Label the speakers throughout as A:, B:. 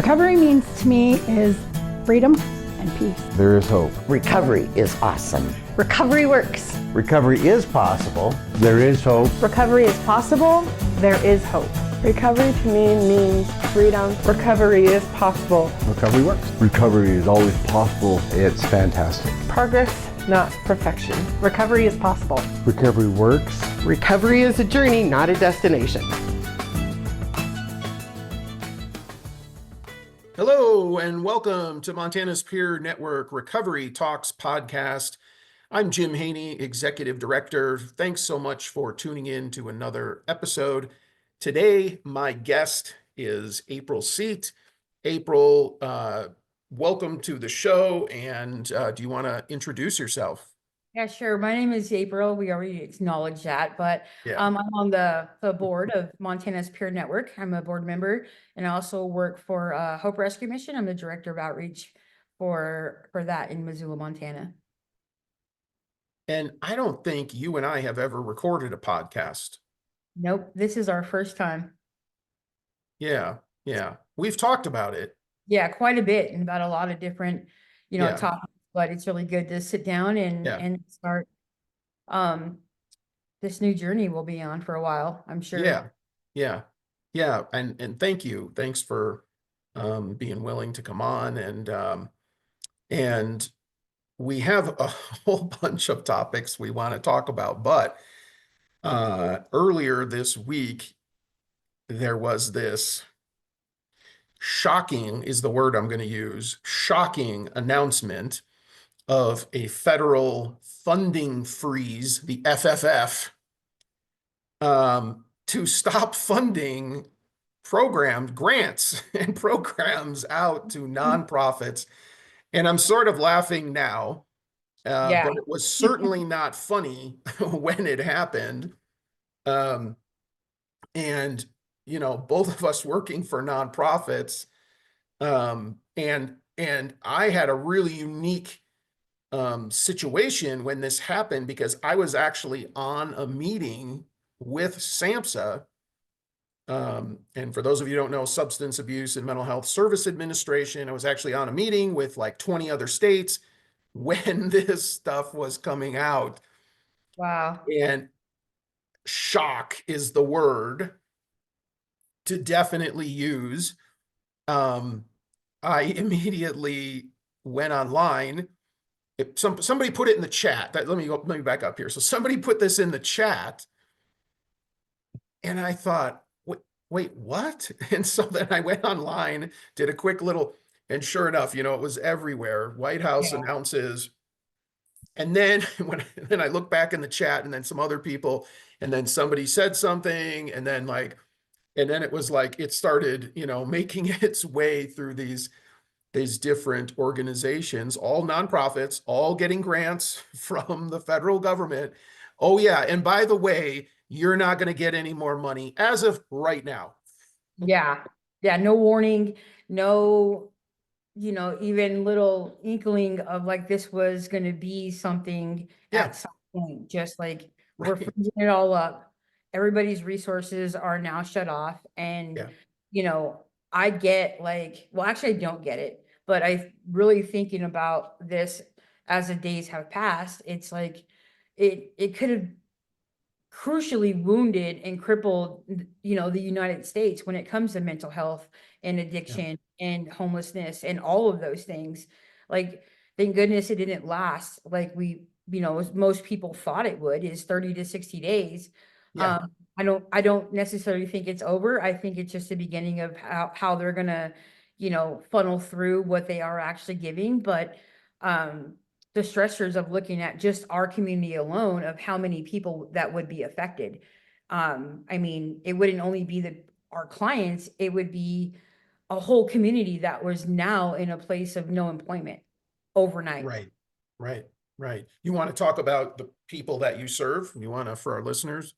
A: Recovery means to me is freedom and peace.
B: There is hope.
C: Recovery is awesome.
D: Recovery works.
B: Recovery is possible. There is hope.
D: Recovery is possible. There is hope.
E: Recovery to me means freedom. Recovery is possible.
B: Recovery works. Recovery is always possible. It's fantastic.
E: Progress, not perfection.
D: Recovery is possible.
B: Recovery works.
C: Recovery is a journey, not a destination.
F: Hello, and welcome to Montana's Peer Network Recovery Talks podcast. I'm Jim Haney, Executive Director. Thanks so much for tuning in to another episode. Today, my guest is April Seat. April, welcome to the show, and do you want to introduce yourself?
G: Yeah, sure. My name is April. We already acknowledged that, but
F: Yeah.
G: I'm on the board of Montana's Peer Network. I'm a board member, and I also work for Hope Rescue Mission. I'm the director of outreach for that in Missoula, Montana.
F: And I don't think you and I have ever recorded a podcast.
G: Nope, this is our first time.
F: Yeah. We've talked about it.
G: Yeah, quite a bit and about a lot of different,
F: Yeah.
G: topics. But it's really good to sit down and start this new journey we'll be on for a while, I'm sure.
F: Yeah. And thank you. Thanks for being willing to come on. And we have a whole bunch of topics we want to talk about, but earlier this week, there was this shocking, is the word I'm going to use, shocking announcement of a federal funding freeze, the FFF, to stop funding grants and programs out to nonprofits. And I'm sort of laughing now, but it was certainly not funny when it happened. And, both of us working for nonprofits, and I had a really unique situation when this happened, because I was actually on a meeting with SAMHSA. And for those of you who don't know, Substance Abuse and Mental Health Service Administration, I was actually on a meeting with like 20 other states when this stuff was coming out.
G: Wow.
F: And shock is the word to definitely use. I immediately went online. Somebody put it in the chat. Let me back up here. So somebody put this in the chat, and I thought, wait, what? And so then I went online, did a quick little, and sure enough, it was everywhere. White House announces, and then then I look back in the chat, and then some other people, and then somebody said something, and then it was like it started, making its way through these different organizations, all nonprofits, all getting grants from the federal government. Oh yeah, and by the way, you're not going to get any more money as of right now.
G: Yeah, no warning, no, even little inkling of like this was going to be something at some point, just like we're freezing it all up. Everybody's resources are now shut off. And, I get actually I don't get it, but I really thinking about this as the days have passed, it's like it could have crucially wounded and crippled, the United States when it comes to mental health and addiction and homelessness and all of those things. Like, thank goodness it didn't last like as most people thought it would, is 30 to 60 days. I don't necessarily think it's over. I think it's just the beginning of how they're gonna, funnel through what they are actually giving. But the stressors of looking at just our community alone, of how many people that would be affected. It wouldn't only be our clients, it would be a whole community that was now in a place of no employment overnight.
F: Right. You want to talk about the people that you serve? You want to, for our listeners?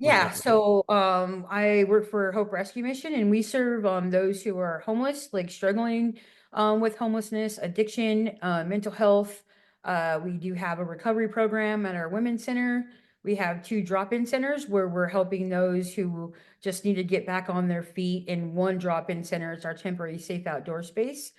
G: Yeah, so I work for Hope Rescue Mission, and we serve those who are homeless, like struggling with homelessness, addiction, mental health. We do have a recovery program at our Women's Center We have 2 drop-in centers where we're helping those who just need to get back on their feet, and 1 drop-in center is our temporary safe outdoor space,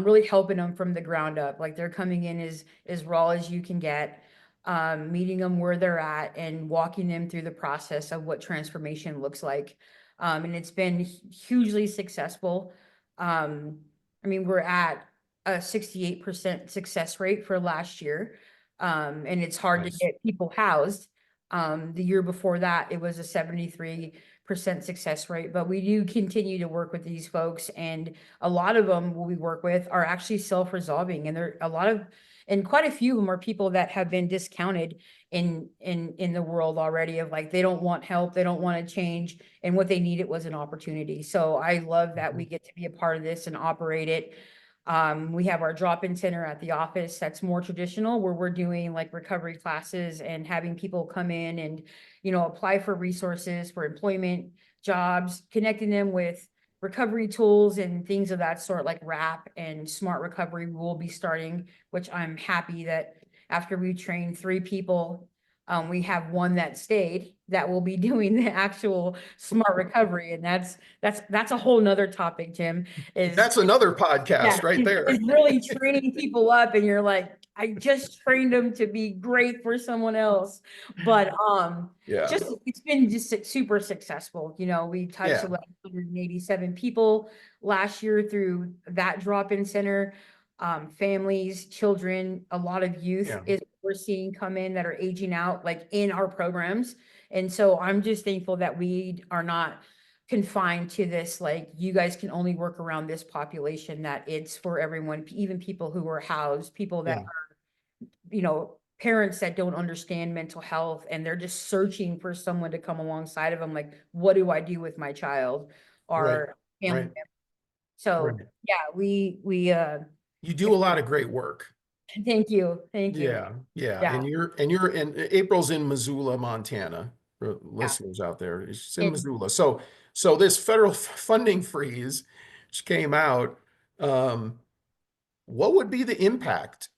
G: really helping them from the ground up. Like they're coming in as raw as you can get, meeting them where they're at and walking them through the process of what transformation looks like. And it's been hugely successful. I mean, we're at a 68% success rate for last year. And it's hard to
F: Nice.
G: get people housed. The year before that, it was a 73% success rate, but we do continue to work with these folks, and a lot of them we work with are actually self-resolving, and and quite a few of them are people that have been discounted in the world already, of like, they don't want help, they don't want to change, and what they needed was an opportunity. So I love that we get to be a part of this and operate it. We have our drop-in center at the office that's more traditional, where we're doing like recovery classes and having people come in and, apply for resources for employment, jobs, connecting them with recovery tools and things of that sort, like RAP and Smart Recovery will be starting, which I'm happy that after we trained 3 people, we have 1 that stayed that will be doing the actual Smart Recovery. And that's a whole nother topic, Jim,
F: That's another podcast right there.
G: is really training people up, and you're like, I just trained them to be great for someone else. But
F: Yeah.
G: it's been just super successful. We touched
F: Yeah.
G: 187 people last year through that drop-in center. Families, children, a lot of youth
F: Yeah.
G: is what we're seeing come in that are aging out, like in our programs. And so I'm just thankful that we are not confined to this, like, you guys can only work around this population, that it's for everyone, even people who are housed, people that
F: Yeah.
G: are, parents that don't understand mental health, and they're just searching for someone to come alongside of them. Like, what do I do with my child
F: Right.
G: or family
F: Right.
G: member? So
F: Right.
G: yeah, we
F: You do a lot of great work.
G: thank you.
F: Yeah. Yeah.
G: Yeah.
F: And April's in Missoula, Montana, for listeners out there. She's in Missoula. So this federal funding freeze which came out, what would be the impact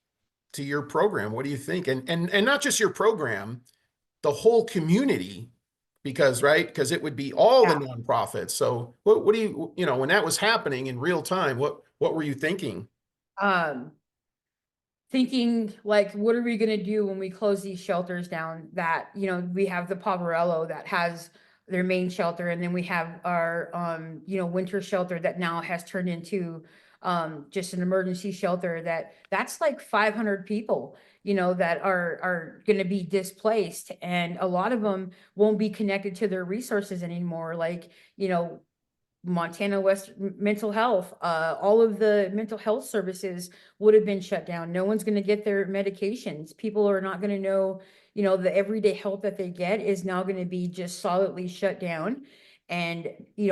F: to your program? What do you think? And not just your program, the whole community, because it would be all the nonprofits. So what do you, when that was happening in real time, what were you thinking?
G: Thinking like, what are we going to do when we close these shelters down? That, we have the Poverello that has their main shelter, and then we have our winter shelter that now has turned into just an emergency shelter. That's like 500 people that are going to be displaced, and a lot of them won't be connected to their resources anymore, like Montana West Mental Health, all of the mental health services would have been shut down. No one's going to get their medications. People are not going to know, the everyday help that they get is now going to be just solidly shut down. And,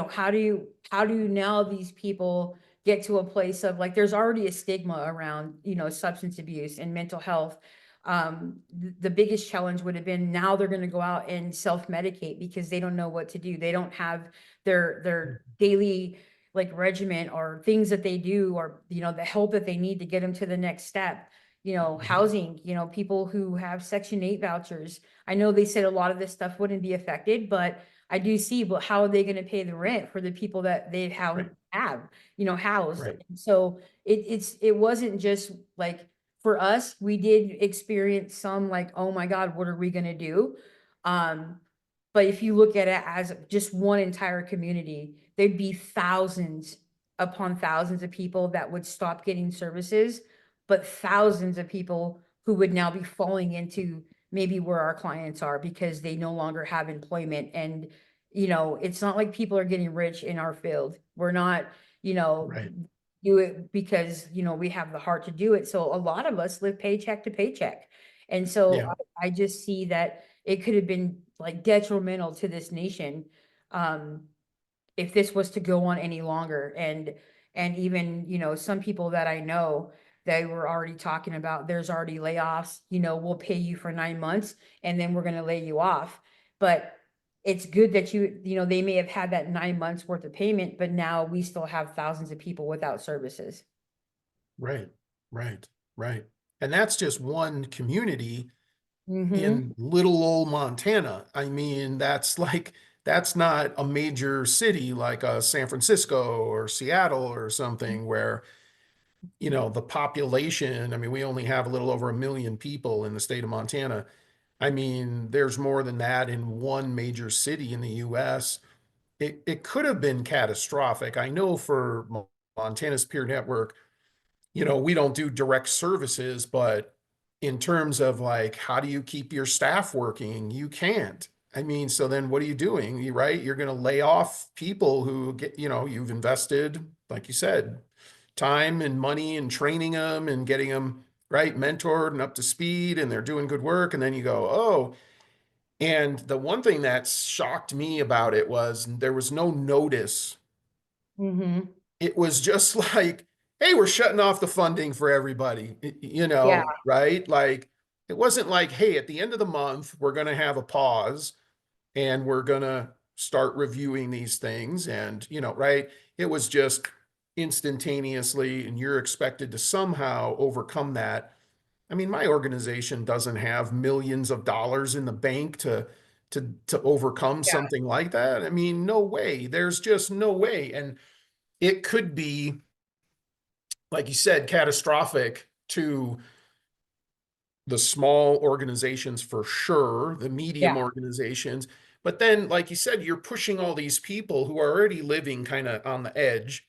G: how do now these people get to a place of, like, there's already a stigma around, substance abuse and mental health. The biggest challenge would have been, now they're going to go out and self-medicate because they don't know what to do. They don't have their daily like regimen or things that they do, or the help that they need to get them to the next step. Housing, people who have Section 8 vouchers. I know they said a lot of this stuff wouldn't be affected, but I do see, but how are they going to pay the rent for the people that they have housed?
F: Right.
G: And so it wasn't just like, for us, we did experience some like, oh my God, what are we going to do? But if you look at it as just one entire community, there'd be thousands upon thousands of people that would stop getting services, but thousands of people who would now be falling into maybe where our clients are because they no longer have employment. And, it's not like people are getting rich in our field. We're not,
F: Right.
G: do it because, we have the heart to do it. So a lot of us live paycheck to paycheck. And so
F: Yeah.
G: I just see that it could have been like detrimental to this nation if this was to go on any longer. And even, some people that I know, they were already talking about, there's already layoffs, we'll pay you for 9 months and then we're going to lay you off. But it's good that they may have had that 9 months worth of payment, but now we still have thousands of people without services.
F: Right. And that's just one community
G: Mm-hmm.
F: in little old Montana. I mean, that's not a major city like San Francisco or Seattle or something where, the population, I mean, we only have a little over 1 million people in the state of Montana. I mean, there's more than that in one major city in the US. It could have been catastrophic. I know for Montana's peer network, we don't do direct services, but in terms of like, how do you keep your staff working? You can't. I mean, so then what are you doing? Right? You're going to lay off people who get, you've invested, like you said, time and money and training them and getting them right, mentored and up to speed, and they're doing good work. And then you go, oh, and the one thing that shocked me about it was there was no notice.
G: Mm-hmm.
F: It was just like, hey, we're shutting off the funding for everybody,
G: Yeah.
F: right? Like, it wasn't like, hey, at the end of the month, we're going to have a pause and we're going to start reviewing these things. And, right? It was just instantaneously, and you're expected to somehow overcome that. I mean, my organization doesn't have millions of dollars in the bank to overcome
G: Yeah.
F: something like that. I mean, no way. There's just no way. And it could be, like you said, catastrophic to the small organizations for sure, the medium
G: Yeah.
F: organizations. But then, like you said, you're pushing all these people who are already living kind of on the edge.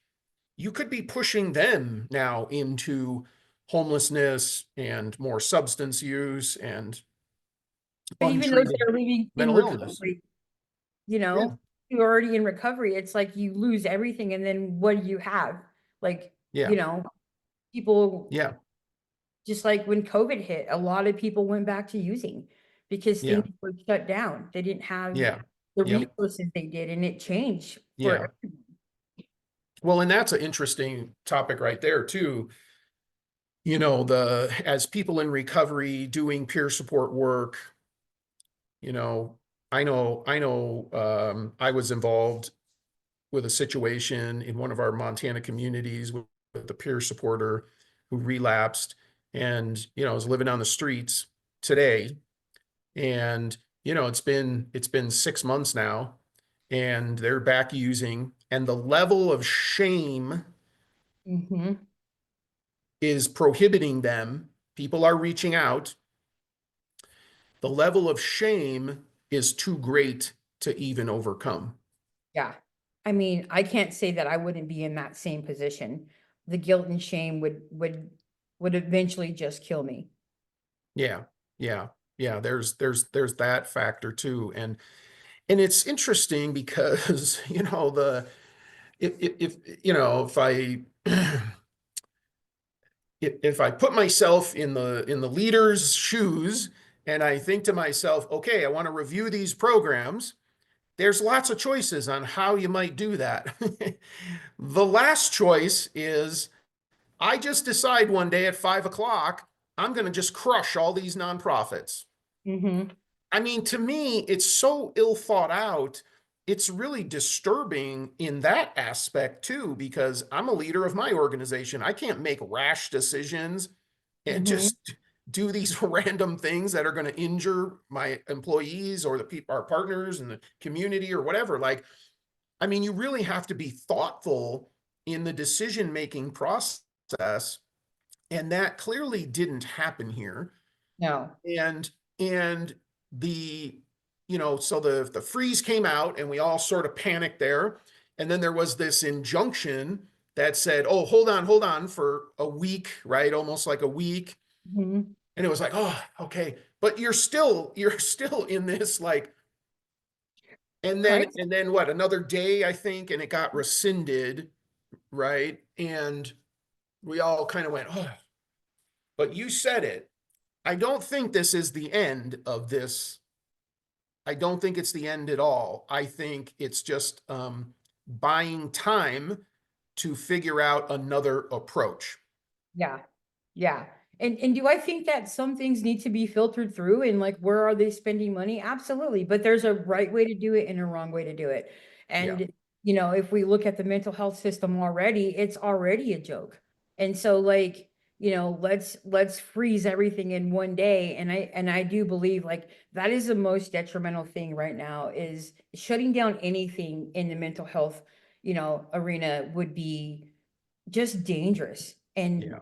F: You could be pushing them now into homelessness and more substance use and
G: But even those
F: untreated
G: that are living in
F: mental illness.
G: recovery,
F: Yeah,
G: you're already in recovery. It's like you lose everything, and then what do you have? Like,
F: yeah,
G: people,
F: yeah,
G: just like when COVID hit, a lot of people went back to using because
F: yeah,
G: things were shut down. They didn't have
F: yeah,
G: the
F: yep,
G: resources they did, and it changed
F: yeah.
G: for.
F: Well, and that's an interesting topic right there too. The as people in recovery doing peer support work, you know, I know, I was involved with a situation in one of our Montana communities with a peer supporter who relapsed and, is living on the streets today. And, it's been 6 months now and they're back using, and the level of shame
G: Mm-hmm.
F: is prohibiting them. People are reaching out. The level of shame is too great to even overcome.
G: Yeah. I mean, I can't say that I wouldn't be in that same position. The guilt and shame would eventually just kill me.
F: Yeah, yeah, yeah. There's that factor too, and it's interesting because the if if I if I put myself in the leader's shoes and I think to myself, okay, I want to review these programs. There's lots of choices on how you might do that. The last choice is I just decide one day at 5 o'clock, I'm going to just crush all these nonprofits.
G: Mm-hmm.
F: I mean, to me, it's so ill thought out. It's really disturbing in that aspect too, because I'm a leader of my organization. I can't make rash decisions and
G: Mm-hmm.
F: just do these random things that are going to injure my employees or the people, our partners in the community or whatever. Like, I mean, you really have to be thoughtful in the decision-making process. And that clearly didn't happen here.
G: No.
F: And the, so the freeze came out and we all sort of panicked there. And then there was this injunction that said, oh, hold on for a week, right? Almost like a week.
G: Mm-hmm.
F: And it was like, oh, okay. But you're still in this like, and then
G: Christ.
F: and then what, another day, I think, and it got rescinded, right? And we all kind of went, oh, but you said it. I don't think this is the end of this. I don't think it's the end at all. I think it's just buying time to figure out another approach.
G: Yeah. Yeah. And do I think that some things need to be filtered through, and like, where are they spending money? Absolutely. But there's a right way to do it and a wrong way to do it.
F: Yeah.
G: And, if we look at the mental health system already, it's already a joke. And so, like, let's freeze everything in one day. And I do believe like that is the most detrimental thing right now, is shutting down anything in the mental health, arena would be just dangerous.
F: Yeah.
G: And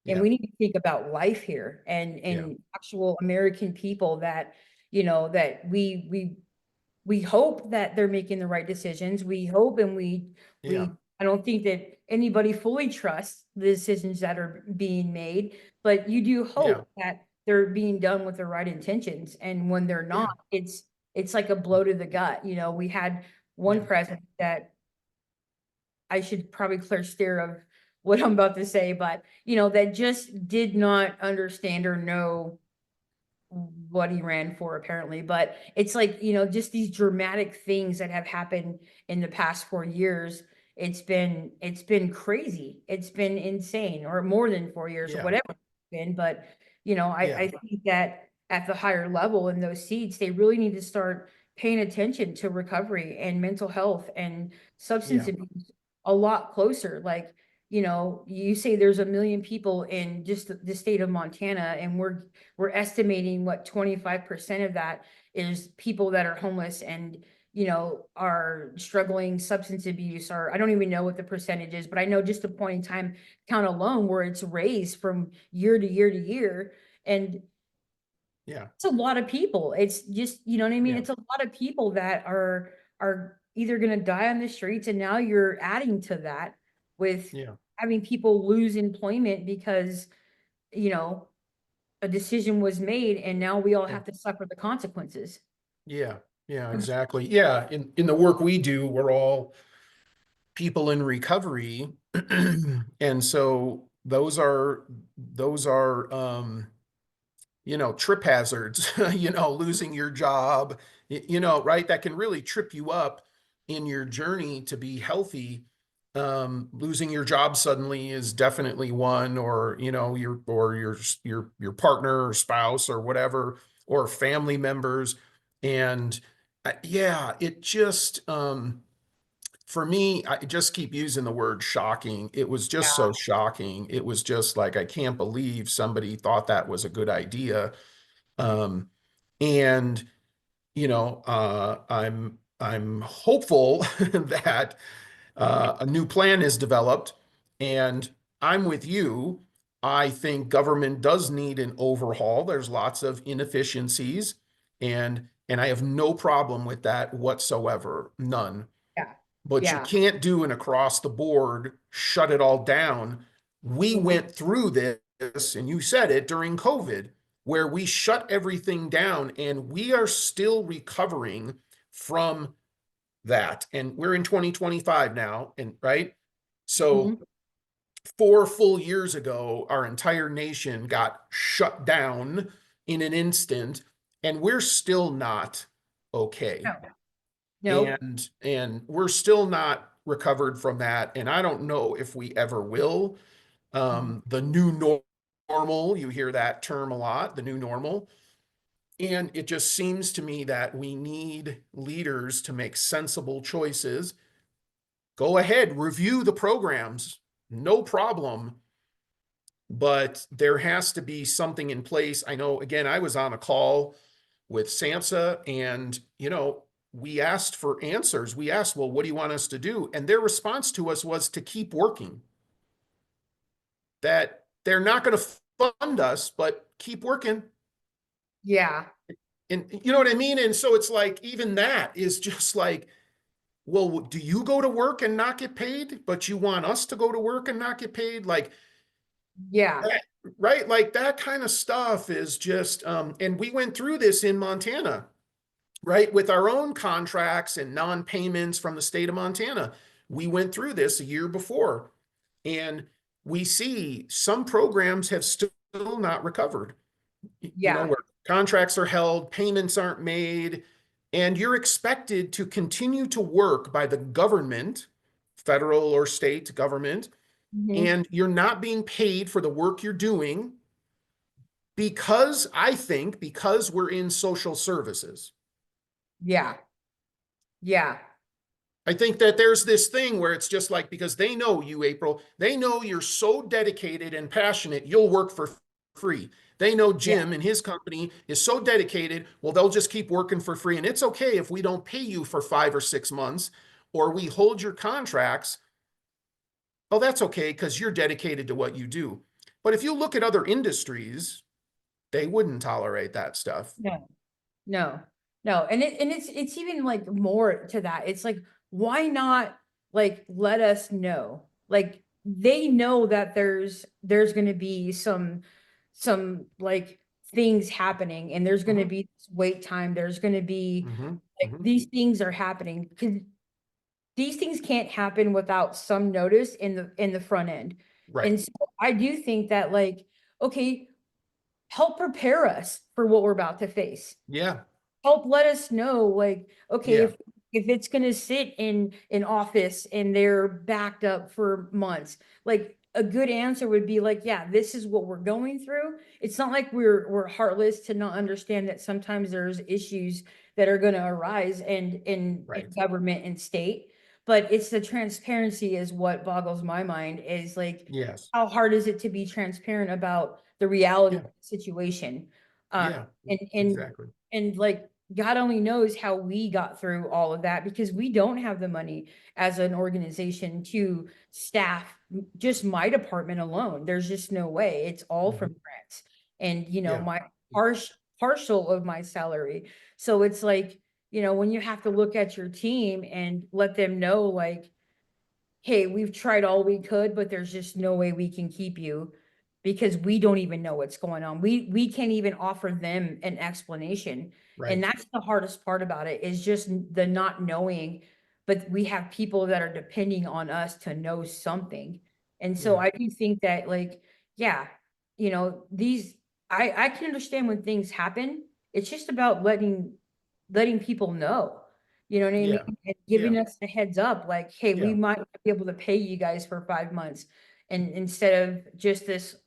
F: Yeah.
G: we need to think about life here,
F: Yeah.
G: and actual American people that, that we hope that they're making the right decisions. We hope, and
F: Yeah.
G: I don't think that anybody fully trusts the decisions that are being made, but you do
F: Yeah.
G: hope that they're being done with the right intentions. And when they're
F: Yeah.
G: not, it's like a blow to the gut. We had one
F: Yeah.
G: president that, I should probably clear steer of what I'm about to say, but that just did not understand or know what he ran for, apparently. But it's like, just these dramatic things that have happened in the past 4 years. It's been crazy. It's been insane, or more than 4 years, or
F: Yeah.
G: whatever it's been. But I,
F: Yeah.
G: I think that at the higher level in those seats, they really need to start paying attention to recovery and mental health and substance
F: Yeah.
G: abuse a lot closer. Like, you say there's 1 million people in just the state of Montana, and we're estimating what 25% of that is people that are homeless and are struggling substance abuse, or I don't even know what the percentage is, but I know just a point in time count alone where it's raised from year to year to year. And
F: Yeah.
G: it's a lot of people. It's just, you know what I mean?
F: Yeah.
G: It's a lot of people that are either going to die on the streets, and now you're adding to that with
F: Yeah.
G: having people lose employment because, you know, a decision was made, and now we all
F: Yeah.
G: have to suffer the consequences.
F: Yeah. Yeah. Exactly. Yeah. In the work we do, we're all people in recovery. And so those are trip hazards, losing your job, right? That can really trip you up in your journey to be healthy. Losing your job suddenly is definitely one, or, your partner or spouse or whatever, or family members. And yeah, it just, for me, I just keep using the word shocking. It was just so shocking. It was just like, I can't believe somebody thought that was a good idea. Um, and I'm hopeful that a new plan is developed, and I'm with you. I think government does need an overhaul. There's lots of inefficiencies, and I have no problem with that whatsoever, none.
G: Yeah.
F: But you
G: Yeah.
F: can't do an across the board, shut it all down. We
G: Mhm.
F: went through this, and you said it during COVID, where we shut everything down, and we are still recovering from that. And we're in 2025 now, and right? So
G: Mhm.
F: 4 full years ago, our entire nation got shut down in an instant, and we're still not okay.
G: No. Nope.
F: And we're still not recovered from that, and I don't know if we ever will. The new normal, you hear that term a lot, the new normal. And it just seems to me that we need leaders to make sensible choices. Go ahead, review the programs, no problem, but there has to be something in place. I know, again, I was on a call with SAMHSA, and we asked for answers. We asked, well, what do you want us to do? And their response to us was to keep working, that they're not going to fund us, but keep working.
G: Yeah.
F: And you know what I mean? And so it's like, even that is just like, well, do you go to work and not get paid, but you want us to go to work and not get paid? Like,
G: Yeah.
F: right? Like that kind of stuff is just, and we went through this in Montana, right? With our own contracts and non-payments from the state of Montana. We went through this a year before, and we see some programs have still not recovered,
G: Yeah.
F: where contracts are held, payments aren't made, and you're expected to continue to work by the government, federal or state government,
G: Mhm.
F: and you're not being paid for the work you're doing because we're in social services.
G: Yeah. Yeah.
F: I think that there's this thing where it's just like, because they know you, April, they know you're so dedicated and passionate, you'll work for free. They know Jim and his company is so dedicated, well, they'll just keep working for free. And it's okay if we don't pay you for 5 or 6 months, or we hold your contracts. Oh, that's okay, because you're dedicated to what you do. But if you look at other industries, they wouldn't tolerate that stuff.
G: No, no, no. And it's even like more to that. It's like, why not like let us know? Like they know that there's gonna be some like things happening, and there's gonna be wait time, there's gonna be like these things are happening, because these things can't happen without some notice in the front end.
F: Right.
G: And so I do think that, like, okay, help prepare us for what we're about to face.
F: Yeah.
G: Help let us know, like, okay,
F: Yeah.
G: if it's gonna sit in an office and they're backed up for months, like a good answer would be like, yeah, this is what we're going through. It's not like we're heartless to not understand that sometimes there's issues that are gonna arise in
F: Right.
G: government and state. But it's the transparency is what boggles my mind, is like,
F: Yes.
G: how hard is it to be transparent about the reality
F: Yeah.
G: of the situation?
F: Yeah.
G: And
F: Exactly.
G: and like God only knows how we got through all of that, because we don't have the money as an organization to staff just my department alone. There's just no way. It's all from grants and,
F: Yeah.
G: my partial of my salary. So it's like, when you have to look at your team and let them know, like, hey, we've tried all we could, but there's just no way we can keep you, because we don't even know what's going on. We can't even offer them an explanation. And
F: Right.
G: that's the hardest part about it, is just the not knowing, but we have people that are depending on us to know something. And so
F: Yeah.
G: I do think that, like, yeah, these, I can understand when things happen. It's just about letting people know. You know what I mean?
F: Yeah.
G: And
F: Yeah.
G: giving us the heads up, like, hey, we
F: Yeah.
G: might not be able to pay you guys for 5 months. And instead of just this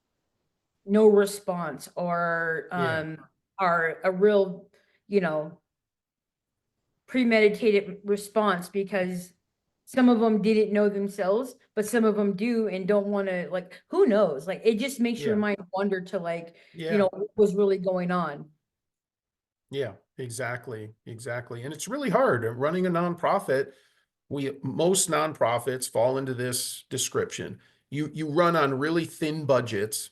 G: no response, or
F: Yeah.
G: are a real, you know, premeditated response, because some of them didn't know themselves, but some of them do and don't want to, like, who knows? Like, it just makes your
F: Yeah.
G: mind wonder to, like,
F: Yeah.
G: what was really going on.
F: Yeah. Exactly. Exactly. And it's really hard running a nonprofit. Most nonprofits fall into this description. You run on really thin budgets.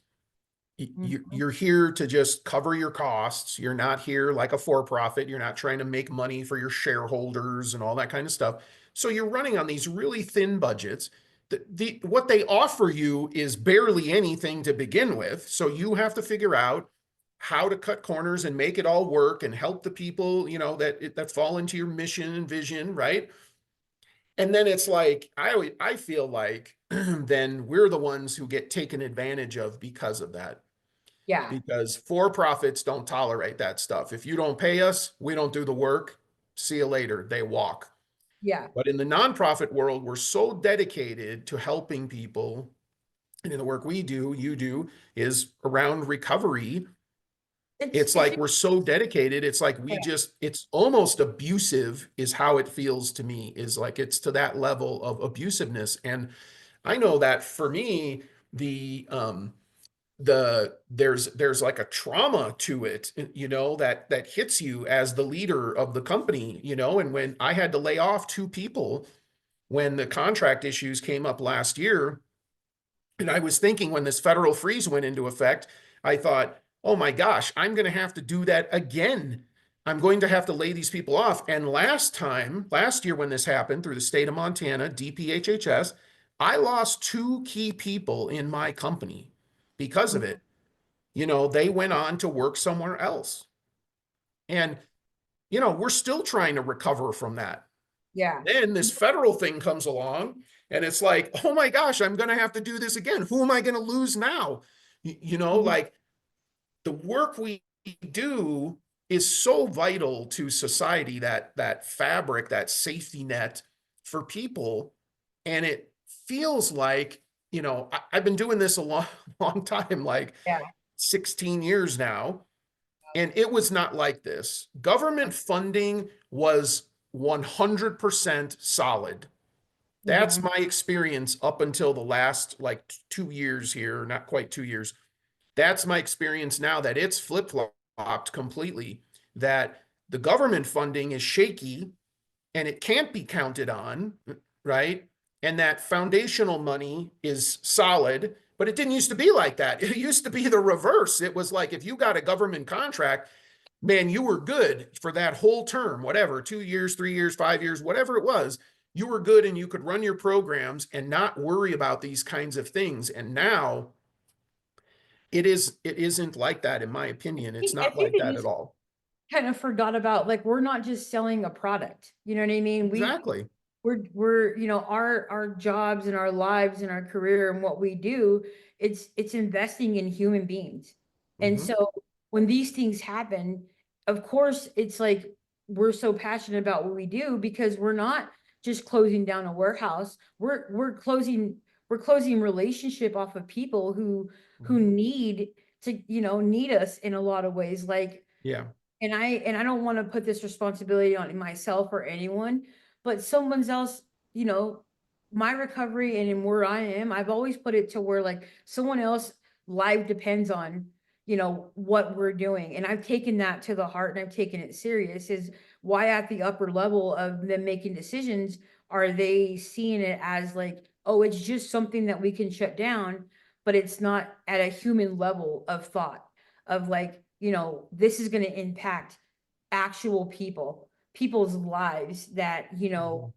F: You're here to just cover your costs. You're not here like a for-profit. You're not trying to make money for your shareholders and all that kind of stuff. So you're running on these really thin budgets. What they offer you is barely anything to begin with. So you have to figure out how to cut corners and make it all work and help the people, that fall into your mission and vision, right? And then it's like, I feel like then we're the ones who get taken advantage of because of that.
G: Yeah.
F: Because for-profits don't tolerate that stuff. If you don't pay us, we don't do the work. See you later. They walk.
G: Yeah.
F: But in the nonprofit world, we're so dedicated to helping people. And in the work we do, you do, is around recovery. It's like we're so dedicated. It's like it's almost abusive is how it feels to me, is like it's to that level of abusiveness. And I know that for me, there's like a trauma to it, that hits you as the leader of the company, and when I had to lay off 2 people when the contract issues came up last year, and I was thinking when this federal freeze went into effect, I thought, oh my gosh, I'm going to have to do that again. I'm going to have to lay these people off. And last year when this happened through the state of Montana, DPHHS, I lost 2 key people in my company because of it. They went on to work somewhere else. And, we're still trying to recover from that.
G: Yeah.
F: Then this federal thing comes along and it's like, oh my gosh, I'm going to have to do this again. Who am I going to lose now? Like the work we do is so vital to society, that fabric, that safety net for people. And it feels like, I've been doing this a long time, like 16 years now. And it was not like this. Government funding was 100% solid. That's
G: Mhm.
F: my experience up until the last like 2 years here, not quite 2 years. That's my experience now that it's flip-flopped completely, that the government funding is shaky and it can't be counted on, right? And that foundational money is solid, but it didn't used to be like that. It used to be the reverse. It was like if you got a government contract, man, you were good for that whole term, whatever, 2 years, 3 years, 5 years, whatever it was, you were good and you could run your programs and not worry about these kinds of things. And now it isn't like that, in my opinion. It's
G: I
F: not
G: think
F: like
G: they
F: that at
G: just
F: all.
G: kind of forgot about, like, we're not just selling a product, you know what I mean?
F: Exactly.
G: We're our jobs and our lives and our career and what we do, it's investing in human beings. And
F: Mm-hmm.
G: so when these things happen, of course it's like we're so passionate about what we do because we're not just closing down a warehouse. We're closing relationship off of people who
F: Mm-hmm.
G: need to, need us in a lot of ways. Like,
F: Yeah.
G: and I don't want to put this responsibility on myself or anyone, but someone's else, you know, my recovery and in where I am, I've always put it to where like someone else life depends on, what we're doing. And I've taken that to the heart and I've taken it serious is why at the upper level of them making decisions are they seeing it as like, oh, it's just something that we can shut down, but it's not at a human level of thought of like, this is going to impact actual people's lives that,
F: Mm-hmm.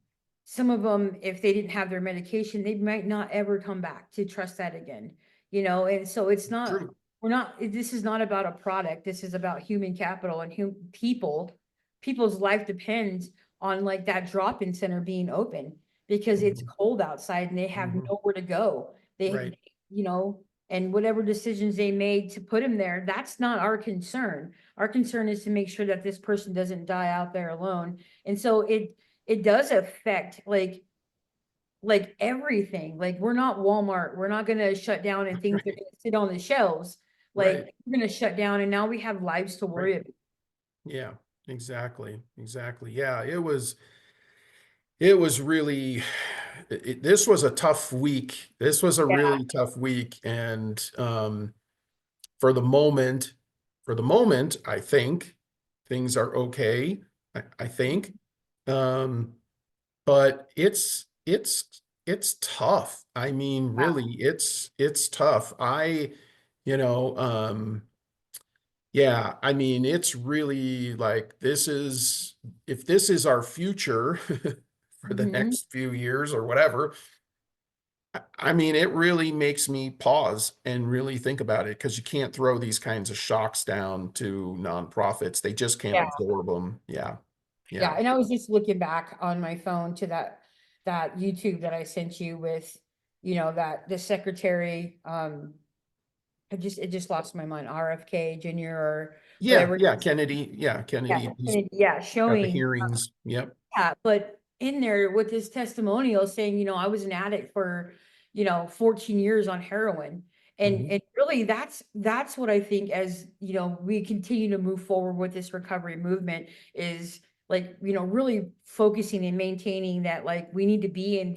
G: some of them, if they didn't have their medication, they might not ever come back to trust that again, and so it's not,
F: True.
G: this is not about a product. This is about human capital and people's life depends on like that drop-in center being open because it's
F: Mm-hmm.
G: cold outside and they have
F: Mm-hmm.
G: nowhere to go.
F: Right.
G: You know, and whatever decisions they made to put him there, that's not our concern. Our concern is to make sure that this person doesn't die out there alone. And so it does affect like everything. Like we're not Walmart. We're not gonna shut down and things are
F: Right.
G: gonna sit on the shelves.
F: Right.
G: Like we're gonna shut down and now we have lives to
F: Right.
G: worry about.
F: Yeah, exactly. Exactly. Yeah, it was really this was a tough week. This was a
G: Yeah.
F: really tough week. And for the moment, I think things are okay. I think. Um, but it's tough. I mean, really, it's tough. You know, yeah, I mean, it's really like if this is our future for the
G: Mhm.
F: next few years or whatever, I mean, it really makes me pause and really think about it because you can't throw these kinds of shocks down to nonprofits. They just can't
G: Yeah.
F: absorb them. Yeah.
G: Yeah.
F: Yeah.
G: And I was just looking back on my phone to that YouTube that I sent you with, that the secretary, it just lost my mind, RFK Jr. or
F: Yeah.
G: whatever.
F: Yeah. Kennedy. Yeah.
G: Yeah,
F: Kennedy. He's
G: and yeah,
F: got the
G: showing,
F: hearings. Yep.
G: yeah, but in there with this testimonial saying, I was an addict for, 14 years on heroin. And
F: Mhm.
G: and really that's what I think as, we continue to move forward with this recovery movement is like, really focusing and maintaining that like we need to be in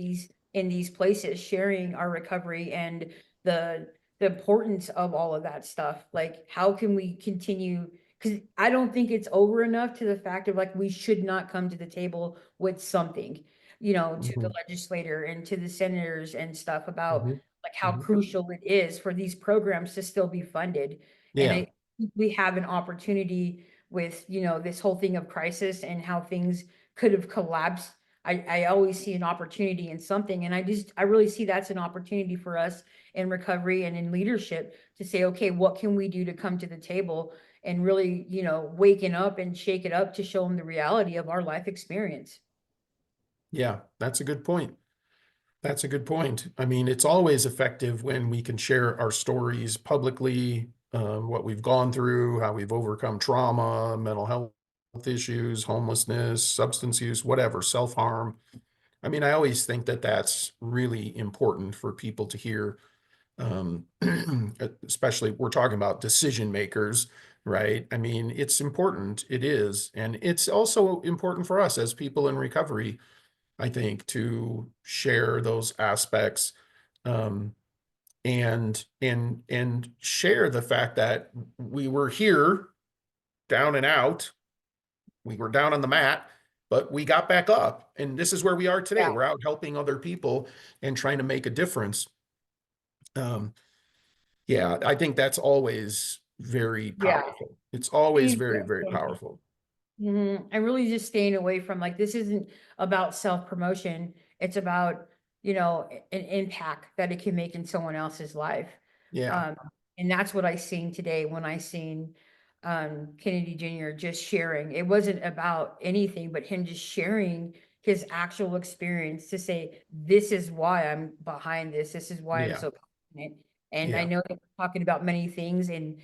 G: these places sharing our recovery and the the importance of all of that stuff. Like how can we continue, because I don't think it's over enough to the fact of like we should not come to the table with something, to the
F: Mhm.
G: legislator and to the senators and stuff about
F: Mhm.
G: like how
F: Mhm.
G: crucial it is for these programs to still be funded. And
F: Yeah.
G: I think we have an opportunity with, this whole thing of crisis and how things could have collapsed. I always see an opportunity in something. And I really see that's an opportunity for us in recovery and in leadership to say, okay, what can we do to come to the table and really, waking up and shake it up to show them the reality of our life experience.
F: Yeah. That's a good point. That's a good point. I mean, it's always effective when we can share our stories publicly, what we've gone through, how we've overcome trauma, mental health issues, homelessness, substance use, whatever, self-harm. I mean, I always think that that's really important for people to hear, especially we're talking about decision makers, right? I mean, it's important. It is. And it's also important for us as people in recovery, I think, to share those aspects, and share the fact that we were here down and out. We were down on the mat, but we got back up. And this is where we are today.
G: Yeah.
F: We're out helping other people and trying to make a difference. Yeah, I think that's always very
G: Yeah.
F: powerful. It's always
G: Please,
F: very,
G: yeah,
F: very
G: thank you.
F: powerful.
G: I'm really just staying away from like, this isn't about self-promotion. It's about, an impact that it can make in someone else's life.
F: Yeah,
G: And that's what I seen today when I seen Kennedy Jr. just sharing. It wasn't about anything but him just sharing his actual experience to say, this is why I'm behind this. This is why I'm
F: Yeah.
G: so passionate. And I
F: Yeah.
G: know that we're talking about many things, and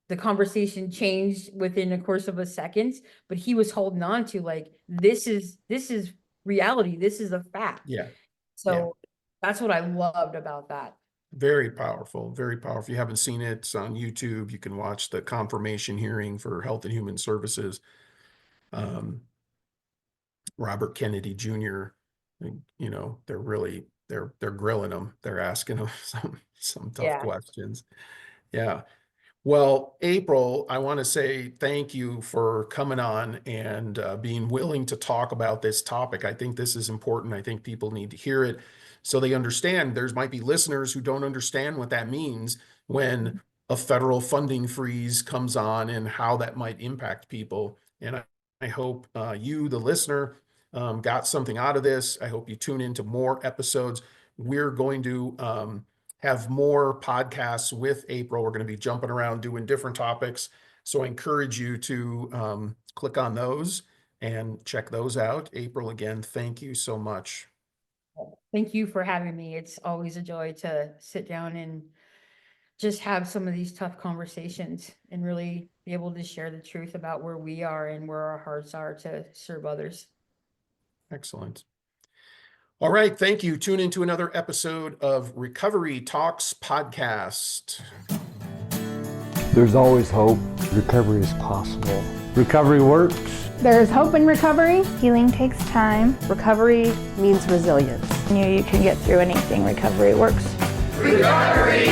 G: the conversation changed within the course of a second, but he was holding on to like, this is reality. This is a fact.
F: yeah.
G: So that's what I loved about that.
F: Very powerful, very powerful. If you haven't seen it, it's on YouTube. You can watch the confirmation hearing for Health and Human Services. Robert Kennedy Jr., they're really, they're grilling him. They're asking him some tough
G: Yeah.
F: questions. Yeah. Well, April, I want to say thank you for coming on and being willing to talk about this topic. I think this is important. I think people need to hear it so they understand. There's might be listeners who don't understand what that means when a federal funding freeze comes on and how that might impact people. And I hope you, the listener, got something out of this. I hope you tune into more episodes. We're going to have more podcasts with April. We're going to be jumping around doing different topics. So I encourage you to click on those and check those out. April, again, thank you so much.
G: Thank you for having me. It's always a joy to sit down and just have some of these tough conversations and really be able to share the truth about where we are and where our hearts are to serve others.
F: Excellent. All right. Thank you. Tune into another episode of Recovery Talks Podcast.
B: There's always hope. Recovery is possible. Recovery works.
A: There is hope in recovery.
H: Healing takes time.
D: Recovery means resilience.
H: You can get through anything. Recovery works.
C: Recovery